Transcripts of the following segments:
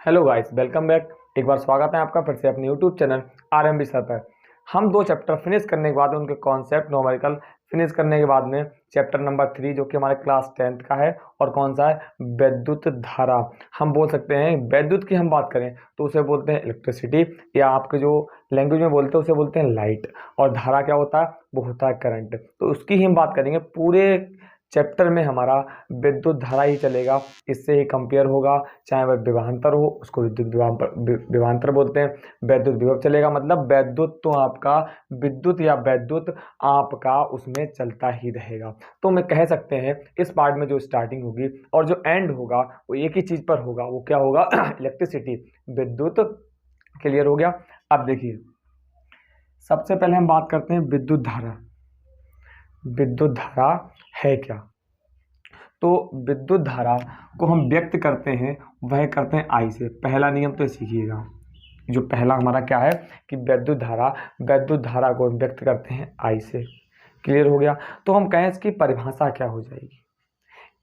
Hello guys, welcome back. एक बार स्वागत है आपका फिर से अपने यूट्यूब चैनल आरएमबी सर पर। हम दो चैप्टर फिनिश करने के बाद उनके कॉन्सेप्ट न्यूमेरिकल फिनिश करने के बाद में चैप्टर नंबर 3 जो कि हमारे क्लास 10th का है और कौन सा है, विद्युत धारा। हम बोल सकते हैं विद्युत की हम बात करें तो उसे बोलते हैं इलेक्ट्रिसिटी, या आपके जो लैंग्वेज में बोलते हैं उसे बोलते हैं लाइट। और धारा क्या होता है, वो होता है करंट। तो उसकी ही हम बात करेंगे। पूरे चैप्टर में हमारा विद्युत धारा ही चलेगा, इससे ही कंपेयर होगा। चाहे वह विभवांतर हो उसको विद्युत विभवांतर बोलते हैं। वैद्युत विभव चलेगा, मतलब वैद्युत तो आपका विद्युत या वैद्युत आपका उसमें चलता ही रहेगा। तो मैं कह सकते हैं इस पार्ट में जो स्टार्टिंग होगी और जो एंड होगा वो एक ही चीज पर होगा। वो क्या होगा? इलेक्ट्रिसिटी, विद्युत। क्लियर हो गया? अब देखिए, सबसे पहले हम बात करते हैं विद्युत धारा। विद्युत धारा है क्या? तो विद्युत धारा को हम व्यक्त करते हैं, वह करते हैं आई से। पहला नियम तो सीखिएगा। जो पहला हमारा क्या है कि विद्युत धारा को हम व्यक्त करते हैं आई से। क्लियर हो गया? तो हम कहें इसकी परिभाषा क्या हो जाएगी,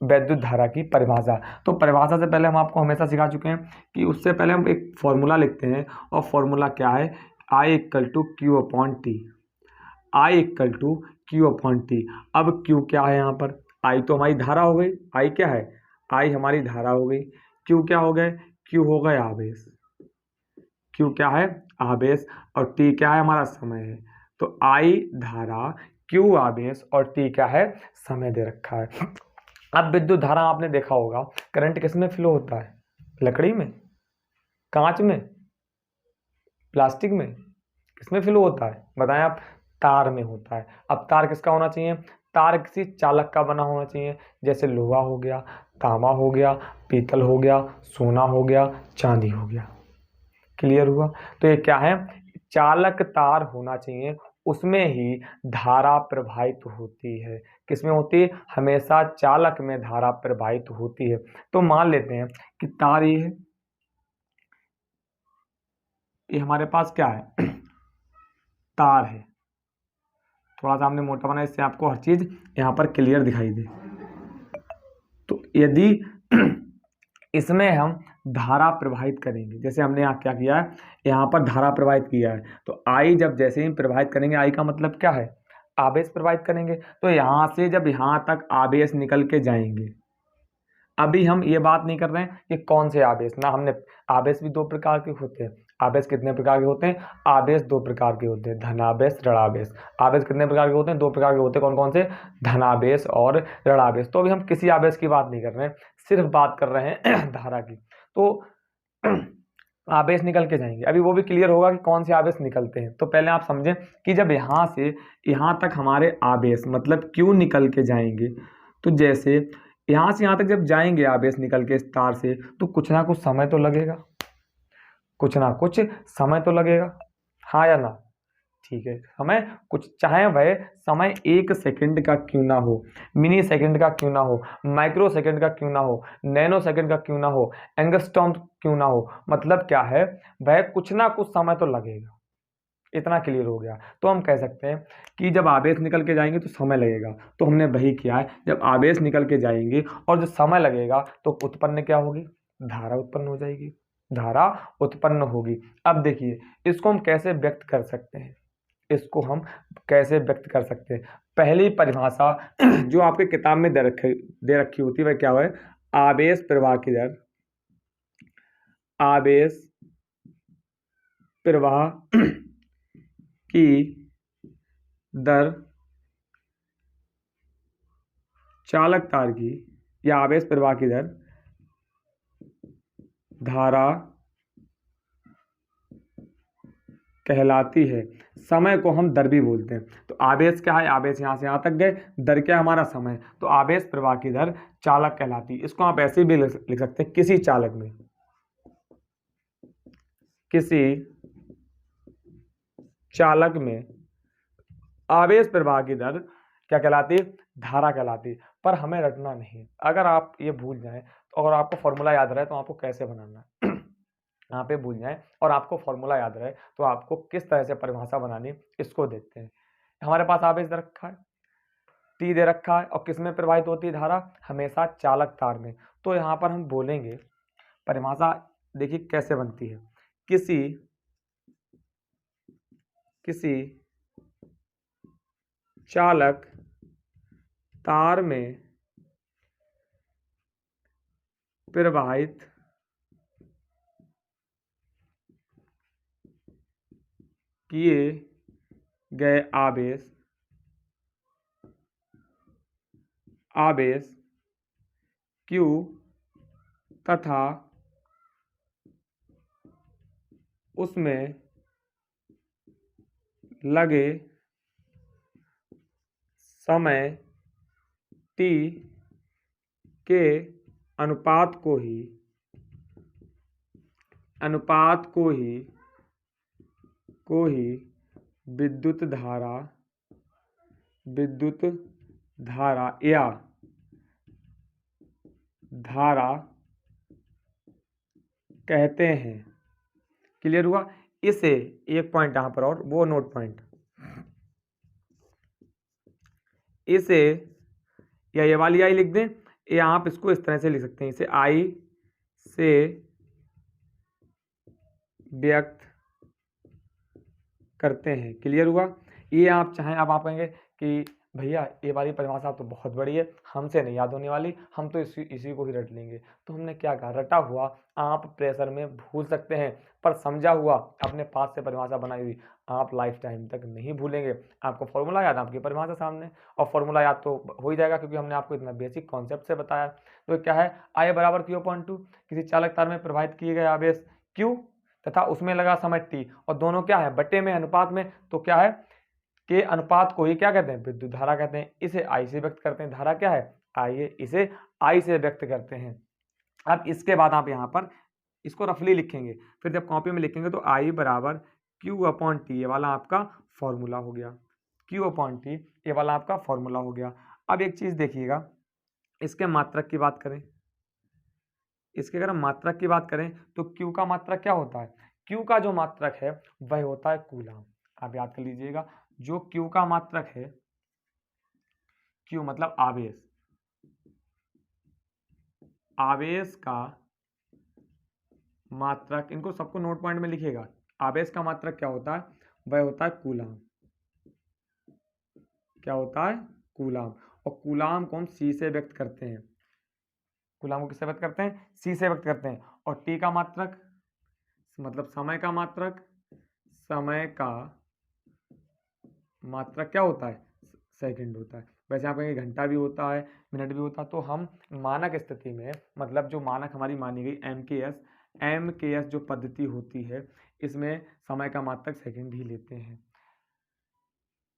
विद्युत धारा की परिभाषा। तो परिभाषा से पहले हम आपको हमेशा सिखा चुके हैं कि उससे पहले हम एक फॉर्मूला लिखते हैं, और फॉर्मूला क्या है, I equal to Q upon T. I equal to Q upon T. अब क्यू क्या है यहाँ पर? आई तो हमारी धारा हो गई। आई क्या है? आई हमारी धारा हो गई। क्यू क्या हो गए? क्यू हो गए आवेश। क्यू क्या है? आवेश। और टी क्या है? हमारा समय है। तो आई धारा, क्यू आवेश, और टी क्या है? समय दे रखा है। अब विद्युत धारा आपने देखा होगा, करंट किसमें फ्लो होता है? लकड़ी में, कांच में, प्लास्टिक में, किसमें फ्लो होता है बताएं आप? तार में होता है। अब तार किसका होना चाहिए? तार किसी चालक का बना होना चाहिए, जैसे लोहा हो गया, तांबा हो गया, पीतल हो गया, सोना हो गया, चांदी हो गया। क्लियर हुआ? तो ये क्या है? चालक तार होना चाहिए, उसमें ही धारा प्रवाहित होती है। किसमें होती है? हमेशा चालक में धारा प्रवाहित होती है। तो मान लेते हैं कि तार ये है, ये हमारे पास क्या है? तार है। थोड़ा सा हमने मोटा बनाया, इससे आपको हर चीज यहाँ पर क्लियर दिखाई दे। तो यदि इसमें हम धारा प्रवाहित करेंगे, जैसे हमने यहाँ क्या किया है, यहाँ पर धारा प्रवाहित किया है, तो आई जब जैसे ही प्रवाहित करेंगे, आई का मतलब क्या है? आवेश प्रवाहित करेंगे। तो यहाँ से जब यहाँ तक आवेश निकल के जाएंगे, अभी हम ये बात नहीं कर रहे हैं कि कौन से आवेश, ना हमने, आवेश भी दो प्रकार के होते हैं। आवेश कितने प्रकार के होते हैं? आवेश दो प्रकार के होते हैं, धनावेश, ऋणावेश। आवेश कितने प्रकार के होते हैं? दो प्रकार के होते हैं। कौन कौन से? धनावेश और ऋणावेश। तो अभी हम किसी आवेश की बात नहीं कर रहे हैं, सिर्फ बात कर रहे हैं धारा की। तो आवेश निकल के जाएंगे, अभी वो भी क्लियर होगा कि कौन से आवेश निकलते हैं। तो पहले आप समझें कि जब यहाँ से यहाँ तक हमारे आवेश मतलब क्यों निकल के जाएंगे, तो जैसे यहाँ से यहाँ तक जब जाएंगे आवेश निकल के इस तार से, तो कुछ ना कुछ समय तो लगेगा, कुछ ना कुछ समय तो लगेगा, हाँ या ना? ठीक है, समय कुछ, चाहे वह समय 1 सेकंड का क्यों ना हो, मिनी सेकंड का क्यों ना हो, माइक्रो सेकंड का क्यों ना हो, नैनो सेकंड का क्यों ना हो, एंगस्ट्रॉम क्यों ना हो, मतलब क्या है, वह कुछ ना कुछ समय तो लगेगा। इतना क्लियर हो गया? तो हम कह सकते हैं कि जब आवेश निकल के जाएंगे तो समय लगेगा। तो हमने वही किया है, जब आवेश निकल के जाएंगे और जो समय लगेगा तो उत्पन्न क्या होगी? धारा उत्पन्न हो जाएगी, धारा उत्पन्न होगी। अब देखिए, इसको हम कैसे व्यक्त कर सकते हैं, इसको हम कैसे व्यक्त कर सकते हैं? पहली परिभाषा जो आपके किताब में दे रखी होती है, वह क्या है? आवेश प्रवाह की दर। आवेश प्रवाह की दर चालक तार की, या आवेश प्रवाह की दर धारा कहलाती है। समय को हम दर भी बोलते हैं। तो आवेश क्या है? आवेश यहाँ से यहाँ तक गए, दर क्या है? हमारा समय। तो आवेश प्रवाह की दर चालक कहलाती है। इसको आप ऐसे भी लिख सकते हैं, किसी चालक में, किसी चालक में आवेश प्रवाह की दर क्या कहलाती है? धारा कहलाती है। पर हमें रटना नहीं, अगर आप ये भूल जाएं तो, अगर आपको फॉर्मूला याद रहे तो आपको कैसे बनाना है यहाँ पे भूल जाएं और आपको फॉर्मूला याद रहे तो आपको किस तरह से परिभाषा बनानी, इसको देखते हैं। हमारे पास आवेश दे रखा है, टी दे रखा है, और किस में प्रवाहित होती है धारा? हमेशा चालक तार में। तो यहाँ पर हम बोलेंगे परिभाषा देखिए कैसे बनती है। किसी किसी चालक तार में प्रवाहित किए गए आवेश Q तथा उसमें लगे समय T के अनुपात को ही विद्युत धारा या धारा कहते हैं। क्लियर हुआ। इसे एक पॉइंट यहां पर और वो नोट पॉइंट, इसे या ये वाली आई लिख दें, या आप इसको इस तरह से लिख सकते हैं, इसे आई से व्यक्त करते हैं। क्लियर हुआ। ये आप चाहें, अब आप कहेंगे कि भैया ये वाली परिभाषा तो बहुत बड़ी है, हमसे नहीं याद होने वाली, हम तो इसी को ही रट लेंगे। तो हमने क्या कहा, रटा हुआ आप प्रेशर में भूल सकते हैं, पर समझा हुआ अपने पास से परिभाषा बनाई हुई आप लाइफ टाइम तक नहीं भूलेंगे। आपको फॉर्मूला याद, आपकी परिभाषा सामने, और फॉर्मूला याद तो हो ही जाएगा क्योंकि हमने आपको इतना बेसिक कॉन्सेप्ट से बताया। तो क्या है, आई बराबर Q/2, किसी चालक तार में प्रवाहित किए गए आवेश Q तथा उसमें लगा समय T, और दोनों क्या है, बटे में, अनुपात में। तो क्या है, के अनुपात को ही क्या कहते हैं, विद्युत धारा कहते हैं। इसे आई से व्यक्त करते हैं, धारा क्या है, आइए इसे आई से व्यक्त करते हैं। अब इसके बाद आप यहाँ पर इसको रफली लिखेंगे, फिर जब कॉपी में लिखेंगे तो आई बराबर Q/T, ये वाला आपका फॉर्मूला हो गया। Q/T ये वाला आपका फॉर्मूला हो गया। अब एक चीज देखिएगा, इसके मात्रक की बात करें, इसके अगर हम मात्रक की बात करें तो Q का मात्रक क्या होता है, Q का जो मात्रक है वह होता है कूलाम। आप याद कर लीजिएगा, जो Q का मात्रक है, Q मतलब आवेश, आवेश का मात्रक, इनको सबको नोट पॉइंट में लिखिएगा। आवेश का मात्रक क्या होता है, वह होता है कूलाम। क्या होता है, कूलाम। और कूलाम को हम C से व्यक्त करते हैं। कूलाम को किससे व्यक्त करते हैं, C से व्यक्त करते हैं। और T का मात्रक मतलब समय का मात्रक, समय का मात्रक क्या होता है, सेकंड होता है। वैसे आप कहेंगे घंटा भी होता है, मिनट भी होता है, तो हम मानक स्थिति में, मतलब जो मानक हमारी मानी गई MKS जो पद्धति होती है, इसमें समय का मात्रक सेकंड ही लेते हैं,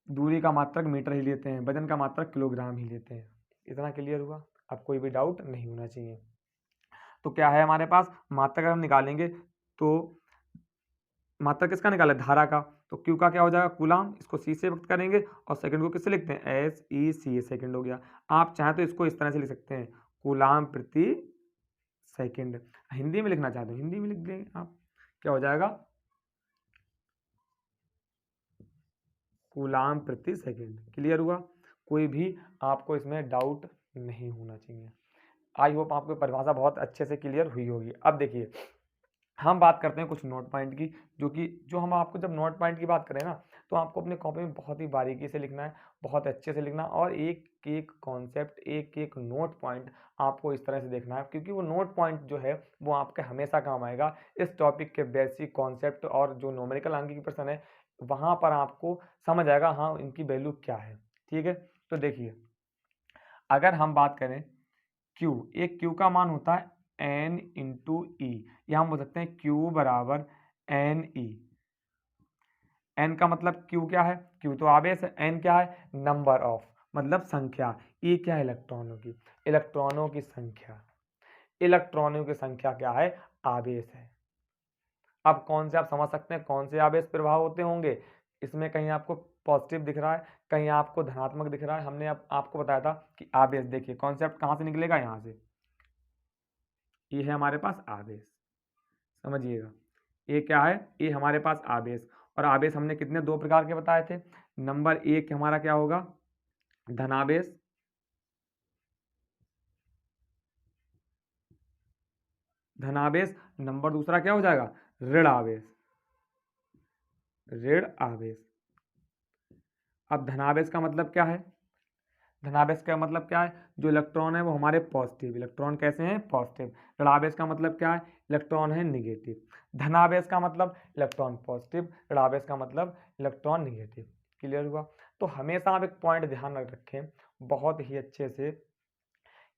दूरी का मात्रक मीटर ही लेते हैं, वजन का मात्रक किलोग्राम ही लेते हैं। इतना क्लियर हुआ, अब कोई भी डाउट नहीं होना चाहिए। तो क्या है हमारे पास, मात्रक अगर हम निकालेंगे तो मात्रक किसका निकाला, धारा का, तो Q का क्या हो जाएगा, कूलाम, इसको C से व्यक्त करेंगे, और सेकंड को किससे लिखते हैं, SEC, सेकंड हो गया। आप चाहें तो इसको इस तरह से लिख सकते हैं, कूलाम प्रति सेकंड। हिंदी में लिखना चाहते हो हिंदी में लिख देंगे आप, क्या हो जाएगा, कूलाम प्रति सेकंड। क्लियर हुआ, कोई भी आपको इसमें डाउट नहीं होना चाहिए। आई होप आपको परिभाषा बहुत अच्छे से क्लियर हुई होगी। अब देखिए हम बात करते हैं कुछ नोट पॉइंट की, जो हम आपको जब नोट पॉइंट की बात करें ना, तो आपको अपने कॉपी में बहुत ही बारीकी से लिखना है, बहुत अच्छे से लिखना, और एक एक कॉन्सेप्ट, एक एक नोट पॉइंट आपको इस तरह से देखना है, क्योंकि वो नोट पॉइंट जो है वो आपके हमेशा काम आएगा। इस टॉपिक के बेसिक कॉन्सेप्ट और जो न्यूमेरिकल अंक की प्रश्न है वहाँ पर आपको समझ आएगा हाँ इनकी वैल्यू क्या है। ठीक है, तो देखिए अगर हम बात करें Q, एक Q का मान होता है N/E, या हम बोल सकते हैं Q बराबर NE। N का मतलब Q क्या है, Q तो आवेश है, N क्या है, नंबर ऑफ मतलब संख्या, E क्या है, इलेक्ट्रॉनों की, इलेक्ट्रॉनों की संख्या, इलेक्ट्रॉनों की संख्या क्या है, आवेश है। अब कौन से आप समझ सकते हैं कौन से आवेश प्रभाव होते होंगे, इसमें कहीं आपको पॉजिटिव दिख रहा है, कहीं आपको धनात्मक दिख रहा है। हमने अब आपको बताया था कि आवेश, देखिए कॉन्सेप्ट कहाँ से निकलेगा, यहाँ से, ये है हमारे पास आवेश, समझिएगा, ये क्या है, ये हमारे पास आवेश। और आवेश हमने कितने, दो प्रकार के बताए थे। नंबर एक हमारा क्या होगा, धनावेश, धनावेश, नंबर दूसरा क्या हो जाएगा, ऋण आवेश, ऋण आवेश। अब धनावेश का मतलब क्या है, धनावेश का मतलब क्या है, जो इलेक्ट्रॉन है वो हमारे पॉजिटिव, इलेक्ट्रॉन कैसे हैं, पॉजिटिव। ऋणावेश का मतलब क्या है, इलेक्ट्रॉन है निगेटिव। धनावेश का मतलब इलेक्ट्रॉन पॉजिटिव, ऋणावेश का मतलब इलेक्ट्रॉन निगेटिव। क्लियर हुआ। तो हमेशा आप एक पॉइंट ध्यान रखें बहुत ही अच्छे से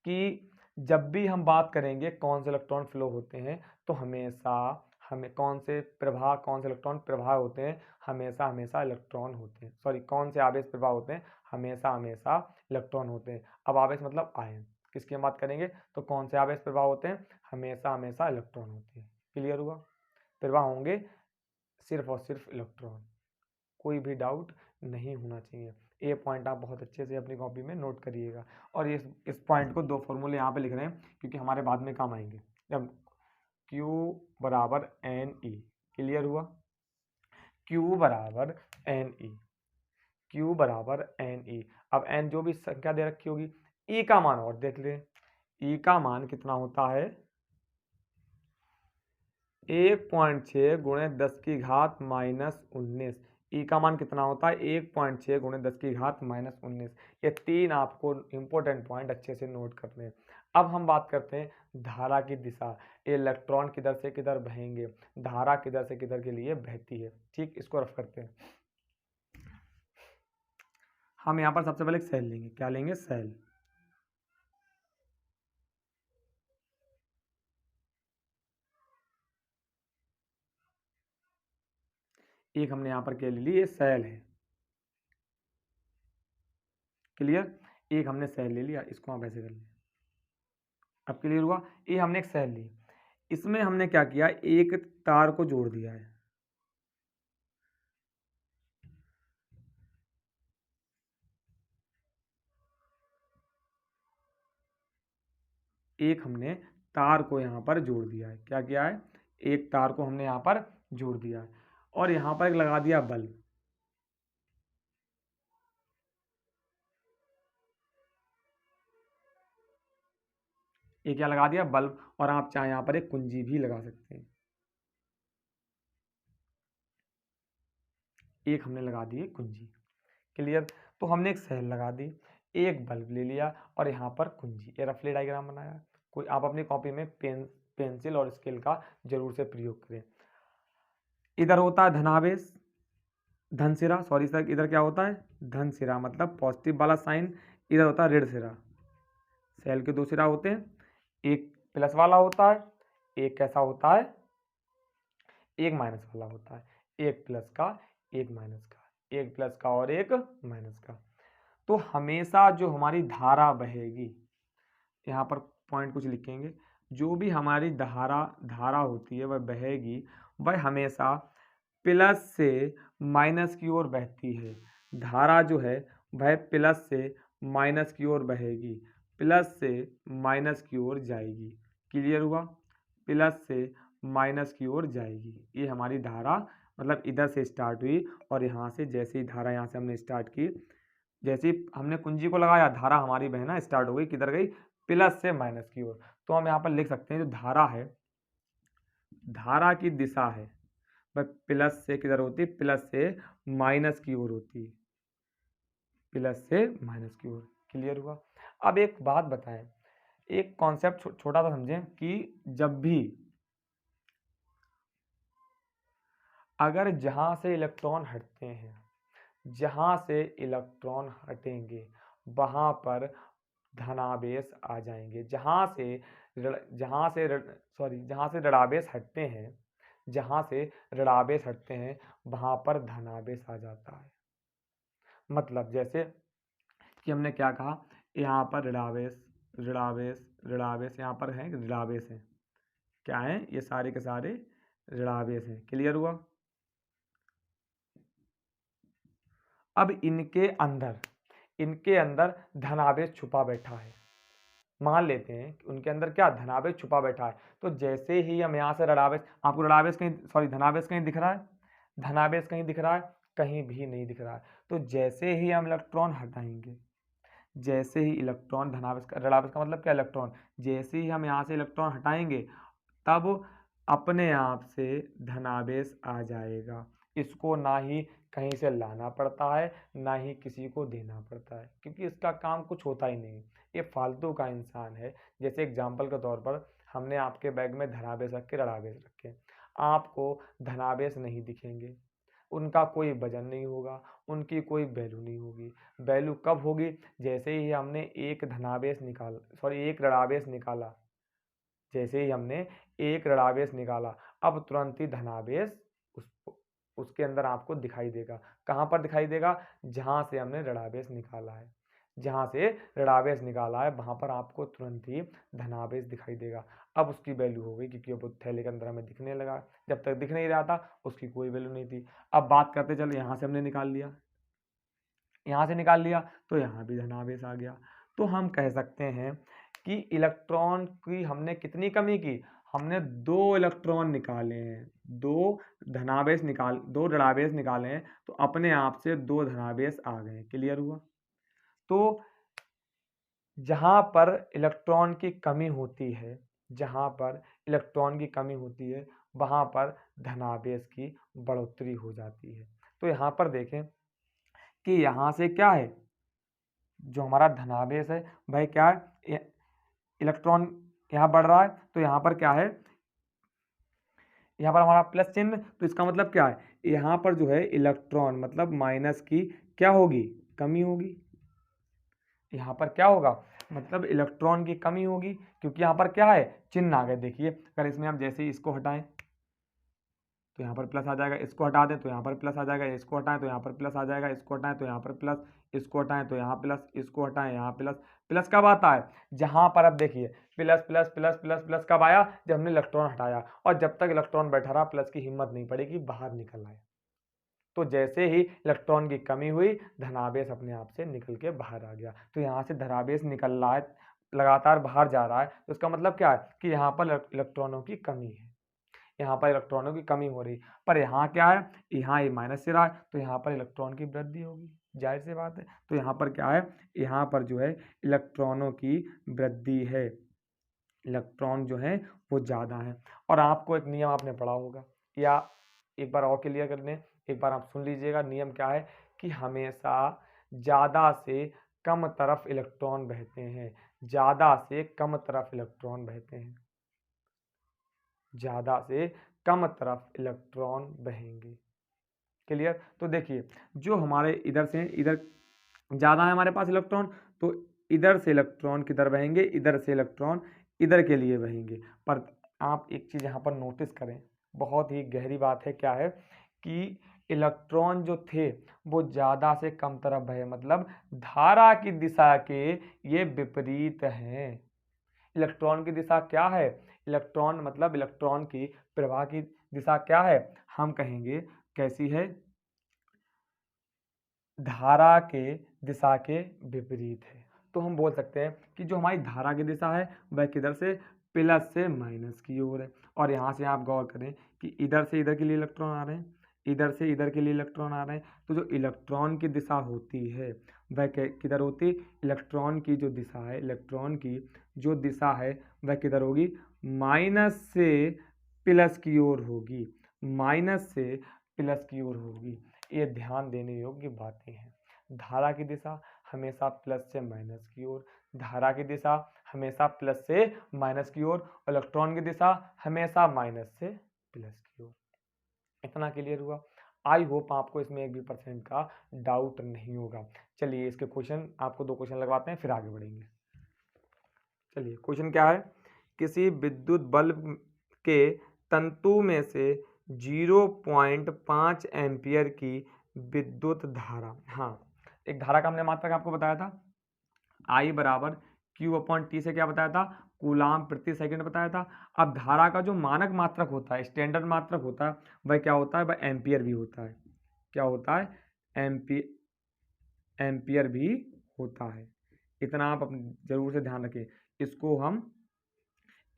कि जब भी हम बात करेंगे कौन से इलेक्ट्रॉन फ्लो होते हैं, तो हमेशा हमें कौन से प्रवाह, कौन से इलेक्ट्रॉन प्रवाह होते हैं, हमेशा हमेशा इलेक्ट्रॉन होते हैं, सॉरी कौन से आवेश प्रवाह होते हैं, हमेशा हमेशा इलेक्ट्रॉन होते हैं। अब आवेश मतलब आयन, किसकी हम बात करेंगे, तो कौन से आवेश प्रवाह होते हैं, हमेशा हमेशा इलेक्ट्रॉन होते हैं। क्लियर हुआ। प्रवाह होंगे सिर्फ और सिर्फ इलेक्ट्रॉन, कोई भी डाउट नहीं होना चाहिए। ये पॉइंट आप बहुत अच्छे से अपनी कॉपी में नोट करिएगा। और इस पॉइंट को दो फॉर्मूले यहाँ पे लिख रहे हैं क्योंकि हमारे बाद में काम आएंगे। जब Q बराबर एन ई, क्लियर हुआ, Q बराबर एन ई, Q बराबर एन ई। अब एन जो भी संख्या दे रखी होगी, ई का मान और देख लें, ई का मान कितना होता है, 1.6 गुणे 10 की घात माइनस 19। ई का मान कितना होता है, 1.6 गुणे 10 की घात माइनस 19। ये तीन आपको इंपॉर्टेंट पॉइंट अच्छे से नोट करने हैं। अब हम बात करते हैं धारा की दिशा, इलेक्ट्रॉन किधर से किधर बहेंगे, धारा किधर से किधर के लिए बहती है। ठीक, इसको रफ करते हैं। हम यहाँ पर सबसे पहले सेल लेंगे, क्या लेंगे, सेल। एक हमने यहाँ पर क्या ले ली, ये सेल है, क्लियर। एक हमने सेल ले लिया, इसको आप ऐसे कर लें। अब क्लियर हुआ। ये हमने एक सेल ली, इसमें हमने क्या किया, एक तार को जोड़ दिया है, एक हमने तार को यहाँ पर जोड़ दिया है, क्या किया है, एक तार को हमने यहाँ पर जोड़ दिया है और यहाँ पर एक लगा दिया बल्ब। ये क्या लगा दिया, बल्ब। और आप चाहे यहाँ पर एक कुंजी भी लगा सकते हैं। एक हमने लगा दी कुंजी, क्लियर। तो हमने एक सेल लगा दी, एक बल्ब ले लिया और यहाँ पर कुंजी, ये रफली डायग्राम बनाया। कोई आप अपनी कॉपी में पेंसिल और स्केल का जरूर से प्रयोग करें। इधर होता है धनावेश, धन सिरा, सॉरी सर, इधर क्या होता है, धन सिरा मतलब पॉजिटिव वाला साइन। इधर होता है ऋण सिरा। सेल के दो सिरा होते हैं, एक प्लस वाला होता है, एक कैसा होता है, एक माइनस वाला होता है। एक प्लस का, एक माइनस का, एक प्लस का और एक माइनस का। तो हमेशा जो हमारी धारा बहेगी, यहाँ पर पॉइंट कुछ लिखेंगे, जो भी हमारी धारा धारा होती है वह बहेगी, वह हमेशा प्लस से माइनस की ओर बहती है। धारा जो है वह प्लस से माइनस की ओर बहेगी, प्लस से माइनस की ओर जाएगी। क्लियर हुआ, प्लस से माइनस की ओर जाएगी। ये हमारी धारा मतलब इधर से स्टार्ट हुई और यहाँ से जैसे ही धारा यहाँ से हमने स्टार्ट की, जैसे ही हमने कुंजी को लगाया धारा हमारी बहना स्टार्ट हो गई, किधर गई, प्लस से माइनस की ओर। तो हम यहाँ पर लिख सकते हैं जो धारा है, धारा की दिशा है वह प्लस से किधर होती है, प्लस से माइनस की ओर होती है, प्लस से माइनस की ओर। क्लियर हुआ। अब एक बात बताएं, एक कॉन्सेप्ट छोटा सा समझें कि जब भी अगर जहां से इलेक्ट्रॉन हटते हैं, जहां से इलेक्ट्रॉन हटेंगे वहां पर धनावेश आ जाएंगे। जहां से ऋणावेश हटते हैं, जहां से ऋणावेश हटते हैं वहां पर धनावेश आ जाता है। मतलब जैसे कि हमने क्या कहा, यहाँ पर ऋणावेश ऋणावेश ऋणावेश, यहाँ पर है ऋणावेश है, क्या है, ये सारे के सारे ऋणावेश हैं। क्लियर हुआ। अब इनके अंदर धनावेश छुपा बैठा है। मान लेते हैं कि उनके अंदर क्या धनावेश छुपा बैठा है। तो जैसे ही हम यहाँ से ऋणावेश, आपको ऋणावेश कहीं, सॉरी धनावेश कहीं दिख रहा है, धनावेश कहीं दिख रहा है, कहीं भी नहीं दिख रहा है। तो जैसे ही हम इलेक्ट्रॉन हटाएंगे, जैसे ही इलेक्ट्रॉन धनावेश का, ऋणावेश का मतलब क्या, इलेक्ट्रॉन, जैसे ही हम यहाँ से इलेक्ट्रॉन हटाएंगे तब अपने आप से धनावेश आ जाएगा। इसको ना ही कहीं से लाना पड़ता है, ना ही किसी को देना पड़ता है, क्योंकि इसका काम कुछ होता ही नहीं। ये फालतू का इंसान है। जैसे एग्जाम्पल के तौर पर हमने आपके बैग में धनावेश रखे, ऋणावेश रखे, आपको धनावेश नहीं दिखेंगे, उनका कोई वजन नहीं होगा, उनकी कोई वैल्यू नहीं होगी। वैल्यू कब होगी? जैसे ही हमने एक एक ऋणावेश निकाला, जैसे ही हमने एक ऋणावेश निकाला, अब तुरंत ही धनावेश उस उसके अंदर आपको दिखाई देगा। कहाँ पर दिखाई देगा? जहाँ से हमने ऋणावेश निकाला है, जहाँ से ऋणावेश निकाला है वहाँ पर आपको तुरंत ही धनावेश दिखाई देगा। अब उसकी वैल्यू हो गई, क्योंकि अब वो थैले के अंदर हमें दिखने लगा। जब तक दिख नहीं रहा था उसकी कोई वैल्यू नहीं थी। अब बात करते चलो, यहाँ से हमने निकाल लिया, यहाँ से निकाल लिया तो यहाँ भी धनावेश आ गया। तो हम कह सकते हैं कि इलेक्ट्रॉन की हमने कितनी कमी की? हमने 2 इलेक्ट्रॉन निकाले हैं, 2 ऋणावेश निकाले हैं, तो अपने आप से 2 धनावेश आ गए। क्लियर हुआ? तो जहाँ पर इलेक्ट्रॉन की कमी होती है, जहाँ पर इलेक्ट्रॉन की कमी होती है, वहाँ पर धनावेश की बढ़ोतरी हो जाती है। तो यहाँ पर देखें कि यहाँ से क्या है, जो हमारा धनावेश है वह क्या है, इलेक्ट्रॉन यहाँ बढ़ रहा है, तो यहाँ पर क्या है, यहाँ पर हमारा प्लस चिन्ह, तो इसका मतलब क्या है, यहाँ पर जो है इलेक्ट्रॉन मतलब माइनस की क्या होगी, कमी होगी। यहाँ पर क्या होगा, मतलब इलेक्ट्रॉन की कमी होगी, क्योंकि यहाँ पर क्या है, चिन्ह आ गए। देखिए अगर इसमें हम जैसे ही इसको हटाएं तो यहाँ पर प्लस आ जाएगा, इसको हटा दें तो यहाँ पर प्लस आ जाएगा, इसको हटाएं तो यहाँ पर प्लस आ जाएगा, इसको हटाएं तो यहाँ पर प्लस, इसको हटाएं तो यहाँ प्लस, इसको हटाएं यहाँ प्लस। प्लस कब आता है? जहाँ पर अब देखिए plus plus plus plus plus कब आया? जब हमने इलेक्ट्रॉन हटाया। और जब तक इलेक्ट्रॉन बैठा रहा प्लस की हिम्मत नहीं पड़ेगी बाहर निकल आए। तो जैसे ही इलेक्ट्रॉन की कमी हुई, धनावेश अपने आप से निकल के बाहर आ गया। तो यहाँ से धनावेश निकल रहा है, लगातार बाहर जा रहा है, तो इसका मतलब क्या है कि यहाँ पर इलेक्ट्रॉनों की कमी है, यहाँ पर इलेक्ट्रॉनों की कमी हो रही। पर यहाँ क्या है, यहाँ ये माइनस से रहा है, तो यहाँ पर इलेक्ट्रॉन की वृद्धि होगी, जाहिर सी बात है। तो यहाँ पर क्या है, यहाँ पर जो है इलेक्ट्रॉनों की वृद्धि है, इलेक्ट्रॉन जो है वो ज़्यादा है। और आपको एक नियम आपने पढ़ा होगा, या एक बार और क्लियर कर लें, एक बार आप सुन लीजिएगा। नियम क्या है कि हमेशा ज़्यादा से कम तरफ इलेक्ट्रॉन बहते हैं, ज़्यादा से कम तरफ इलेक्ट्रॉन बहते हैं, ज़्यादा से कम तरफ इलेक्ट्रॉन बहेंगे। क्लियर? तो देखिए जो हमारे इधर से इधर ज़्यादा है हमारे पास इलेक्ट्रॉन, तो इधर से इलेक्ट्रॉन किधर बहेंगे, इधर से इलेक्ट्रॉन इधर के लिए बहेंगे। पर आप एक चीज़ यहाँ पर नोटिस करें, बहुत ही गहरी बात है, क्या है कि इलेक्ट्रॉन जो थे वो ज़्यादा से कम तरफ बहे, मतलब धारा की दिशा के ये विपरीत हैं। इलेक्ट्रॉन की दिशा क्या है, इलेक्ट्रॉन मतलब इलेक्ट्रॉन की प्रवाह की दिशा क्या है, हम कहेंगे कैसी है, धारा के दिशा के विपरीत है। तो हम बोल सकते हैं कि जो हमारी धारा की दिशा है वह किधर से, प्लस से माइनस की ओर है। और यहाँ से आप गौर करें कि इधर से इधर के लिए इलेक्ट्रॉन आ रहे हैं, इधर से इधर के लिए इलेक्ट्रॉन आ रहे हैं। तो जो इलेक्ट्रॉन की दिशा होती है वह किधर होती, इलेक्ट्रॉन की जो दिशा है, इलेक्ट्रॉन की जो दिशा है वह किधर होगी, माइनस से प्लस की ओर होगी, माइनस से प्लस की ओर होगी। ये ध्यान देने योग्य बातें हैं। धारा की दिशा हमेशा प्लस से माइनस की ओर, धारा की दिशा हमेशा प्लस से माइनस की ओर, इलेक्ट्रॉन की दिशा हमेशा माइनस से प्लस की ओर। इतना क्लियर हुआ? आई होप आपको इसमें 1% का डाउट नहीं होगा। चलिए इसके क्वेश्चन, आपको 2 क्वेश्चन लगवाते हैं फिर आगे बढ़ेंगे। चलिए क्वेश्चन क्या है, किसी विद्युत बल्ब के तंतु में से 0.5 एम्पियर की विद्युत धारा, हाँ एक धारा का हमने मात्रक आपको बताया था, I बराबर Q/T से क्या बताया था, कूलाम प्रति सेकंड बताया था। अब धारा का जो मानक मात्रक होता है, स्टैंडर्ड मात्रक होता है, वह क्या होता है, वह एम्पियर भी होता है। क्या होता है, एम्पियर भी होता है। इतना आप जरूर से ध्यान रखें। इसको हम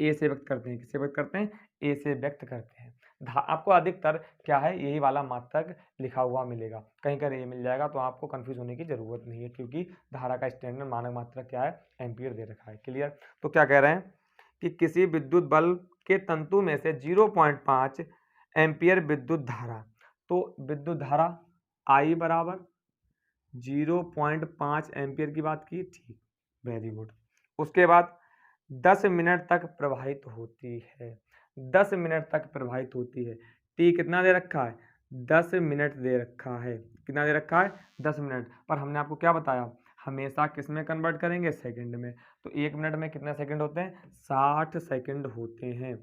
ए से व्यक्त करते हैं, किससे व्यक्त करते हैं, ए से व्यक्त करते हैं। आपको अधिकतर क्या है, यही वाला मात्रक लिखा हुआ मिलेगा, कहीं कहीं ये मिल जाएगा, तो आपको कंफ्यूज होने की जरूरत नहीं है, क्योंकि धारा का स्टैंडर्ड मानक मात्रक क्या है, एम्पियर दे रखा है। क्लियर? तो क्या कह रहे हैं कि किसी विद्युत बल्ब के तंतु में से 0.5 एम्पियर विद्युत धारा, तो विद्युत धारा I बराबर 0.5 एम्पियर की बात की, ठीक, वेरी गुड। उसके बाद 10 मिनट तक प्रवाहित होती है, 10 मिनट तक प्रवाहित होती है। टी कितना दे रखा है, 10 मिनट दे रखा है, कितना दे रखा है, 10 मिनट। पर हमने आपको क्या बताया, हमेशा किस में कन्वर्ट करेंगे, सेकंड में। तो 1 मिनट में कितने सेकंड होते हैं, 60 सेकंड होते हैं।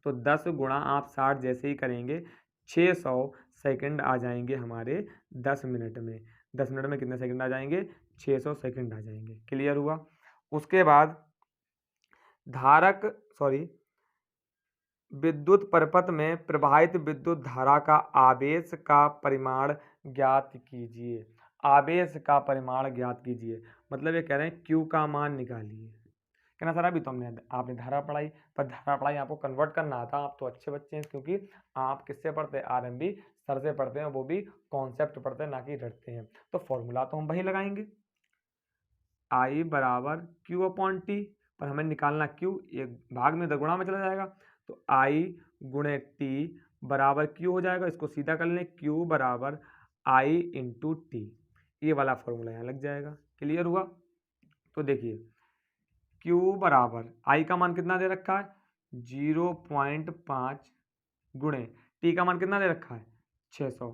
तो 10 गुणा आप 60 जैसे ही करेंगे 600 सेकंड आ जाएंगे हमारे 10 मिनट में। 10 मिनट में कितने सेकंड आ जाएंगे, 600 सेकंड आ जाएंगे। क्लियर हुआ। उसके बाद विद्युत परिपथ में प्रवाहित विद्युत धारा का आवेश का परिमाण ज्ञात कीजिए। आवेश का परिमाण ज्ञात कीजिए, मतलब ये कह रहे हैं Q का मान निकालिए। कहना सर अभी तो आपने धारा पढ़ाई, पर धारा पढ़ाई आपको कन्वर्ट करना आता। आप तो अच्छे बच्चे हैं, क्योंकि आप किससे पढ़ते हैं, आरएमबी सर से पढ़ते हैं, वो भी कॉन्सेप्ट पढ़ते हैं, ना कि रटते हैं। तो फॉर्मूला तो हम वही लगाएंगे, I बराबर Q अपॉन टी, पर हमें निकालना Q, एक भाग में गुणा में चला जाएगा, तो I गुणे टी बराबर Q हो जाएगा। इसको सीधा कर लें, Q बराबर I इंटू टी, ये वाला फॉर्मूला यहाँ लग जाएगा। क्लियर हुआ। तो देखिए Q बराबर I का मान कितना दे रखा है, 0.5 गुणे टी का मान कितना दे रखा है, 600,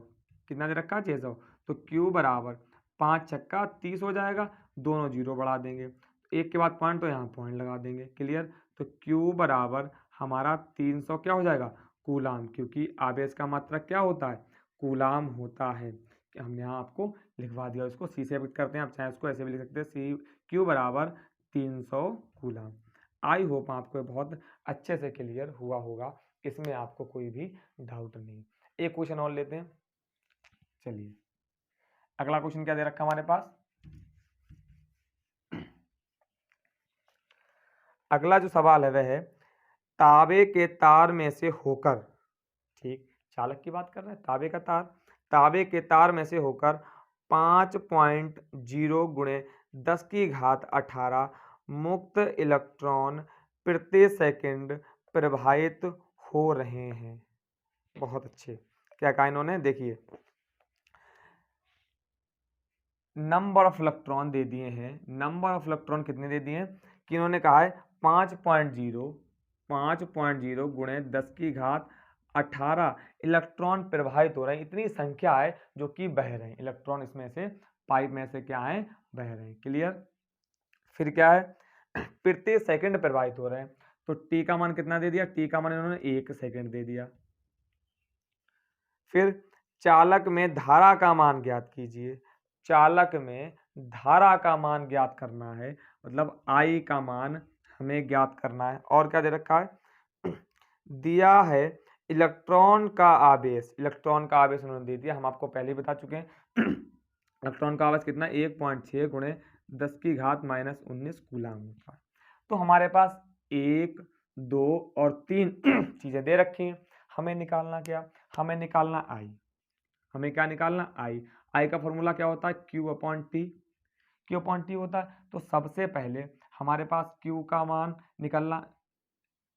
कितना दे रखा है, 600। तो Q बराबर 5 छक्का 30 हो जाएगा, दोनों जीरो बढ़ा देंगे, एक के बाद पॉइंट, तो यहाँ पॉइंट लगा देंगे। क्लियर। तो Q बराबर हमारा 300 क्या हो जाएगा, कूलाम, क्योंकि आवेश का मात्रक क्या होता है, कूलाम होता है। हमने यहाँ आपको लिखवा दिया, इसको सी से व्यक्त करते हैं, आप चाहे उसको ऐसे भी लिख सकते हैं, Q बराबर 300 कूलाम। आई होप आपको बहुत अच्छे से क्लियर हुआ होगा, इसमें आपको कोई भी डाउट नहीं। एक क्वेश्चन और लेते हैं। चलिए अगला क्वेश्चन क्या दे रखा हमारे पास, अगला जो सवाल है वह है तांबे के तार में से होकर, ठीक, चालक की बात कर रहे हैं, तांबे का तार, तांबे के तार में से होकर 5.0 गुणे 10 की घात 18 मुक्त इलेक्ट्रॉन प्रति सेकंड प्रवाहित हो रहे हैं। बहुत अच्छे, क्या कहा इन्होंने, देखिए नंबर ऑफ इलेक्ट्रॉन दे दिए हैं। नंबर ऑफ इलेक्ट्रॉन कितने दे दिए हैं, कि इन्होंने कहा है 5.0 गुणे 10 की घात 18 इलेक्ट्रॉन प्रवाहित हो रहे हैं। इतनी संख्या है जो कि बह रहे हैं इलेक्ट्रॉन, इसमें से पाइप में से क्या है, बह रहे हैं। क्लियर। फिर क्या है, प्रति सेकंड प्रवाहित हो रहे हैं, तो टी का मान कितना दे दिया, टी का मान इन्होंने 1 सेकंड दे दिया। फिर चालक में धारा का मान ज्ञात कीजिए। चालक में धारा का मान ज्ञात करना है, मतलब I का मान हमें ज्ञात करना है। और क्या दे रखा है, दिया है इलेक्ट्रॉन का आवेश, इलेक्ट्रॉन का आवेश उन्होंने दे दिया, हम आपको पहले ही बता चुके हैं। इलेक्ट्रॉन का आवेश कितना, 1.6 गुणे 10 की घात -19 कूलाम होता है। तो हमारे पास 1, 2 और 3 चीजें दे रखी हैं। हमें निकालना क्या, हमें निकालना I, हमें क्या निकालना, I का फॉर्मूला क्या होता है, Q upon T, Q upon T होता है। तो सबसे पहले हमारे पास Q का मान निकलना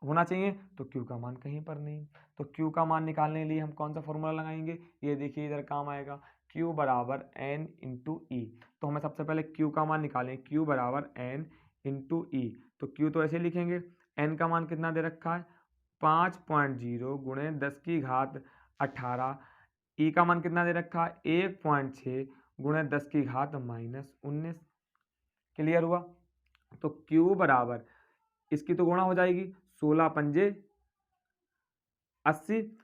होना चाहिए, तो Q का मान कहीं पर नहीं, तो Q का मान निकालने के लिए हम कौन सा फॉर्मूला लगाएंगे, ये देखिए इधर काम आएगा, Q बराबर N इंटू ई। तो हमें सबसे पहले Q का मान निकालें, Q बराबर N इंटू ई। तो Q तो ऐसे लिखेंगे, N का मान कितना दे रखा है, 5.0 गुणे 10 की घात 18, ई का मान कितना दे रखा है, 1.6 गुणे 10 की घात -19। क्लियर हुआ। तो Q बराबर, इसकी तो गुणा हो जाएगी, 16 पंजे 80,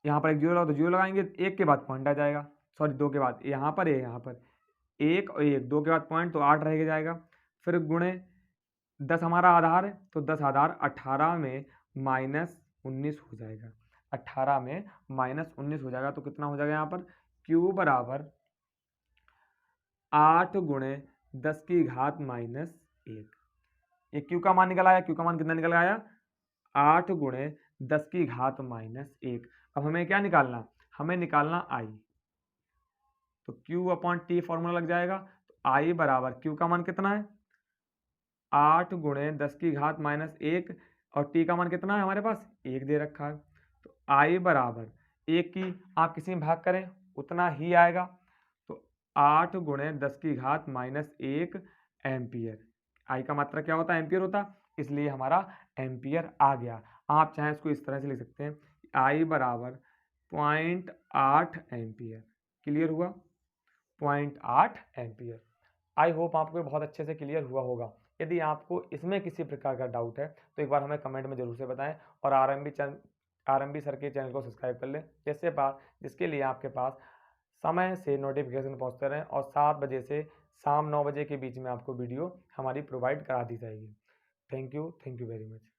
यहाँ पर एक जीरो लगा तो जीरो लगाएंगे, एक के बाद पॉइंट आ जाएगा, सॉरी 2 के बाद, यहाँ पर है, यहाँ पर 1 और 1, 2 के बाद पॉइंट, तो 8 रह जाएगा। फिर गुणे 10 हमारा आधार है, तो 10 आधार 18 में -19 हो जाएगा, 18 में -19 हो जाएगा। तो कितना हो जाएगा यहाँ पर, Q बराबर 8 गुणे 10 की घात -1। ये Q का मान निकल आया, Q का मान कितना निकल आया, 8 गुणे 10 की घात -1। अब हमें क्या निकालना, हमें निकालना I, तो Q अपॉन टी फॉर्मूला लग जाएगा। तो I बराबर Q का मान कितना है, 8 गुणे 10 की घात -1, और टी का मान कितना है हमारे पास, 1 दे रखा है। तो आई बराबर 1 की आप किसी में भाग करें उतना ही आएगा। तो 8 गुणे 10 की घात -1 एम्पियर। आई का मात्रा क्या होता है, एम्पियर होता, इसलिए हमारा एम्पियर आ गया। आप चाहें इसको इस तरह से लिख सकते हैं, आई बराबर 0.8 एम्पियर। क्लियर हुआ, 0.8 एम्पियर। आई होप आपको बहुत अच्छे से क्लियर हुआ होगा। यदि आपको इसमें किसी प्रकार का डाउट है तो एक बार हमें कमेंट में जरूर से बताएं, और आरएमबी सर के चैनल को सब्सक्राइब कर लें, जिसके लिए आपके पास समय से नोटिफिकेशन पहुंचते रहें, और 7 बजे से शाम 9 बजे के बीच में आपको वीडियो हमारी प्रोवाइड करा दी जाएगी। Thank you very much.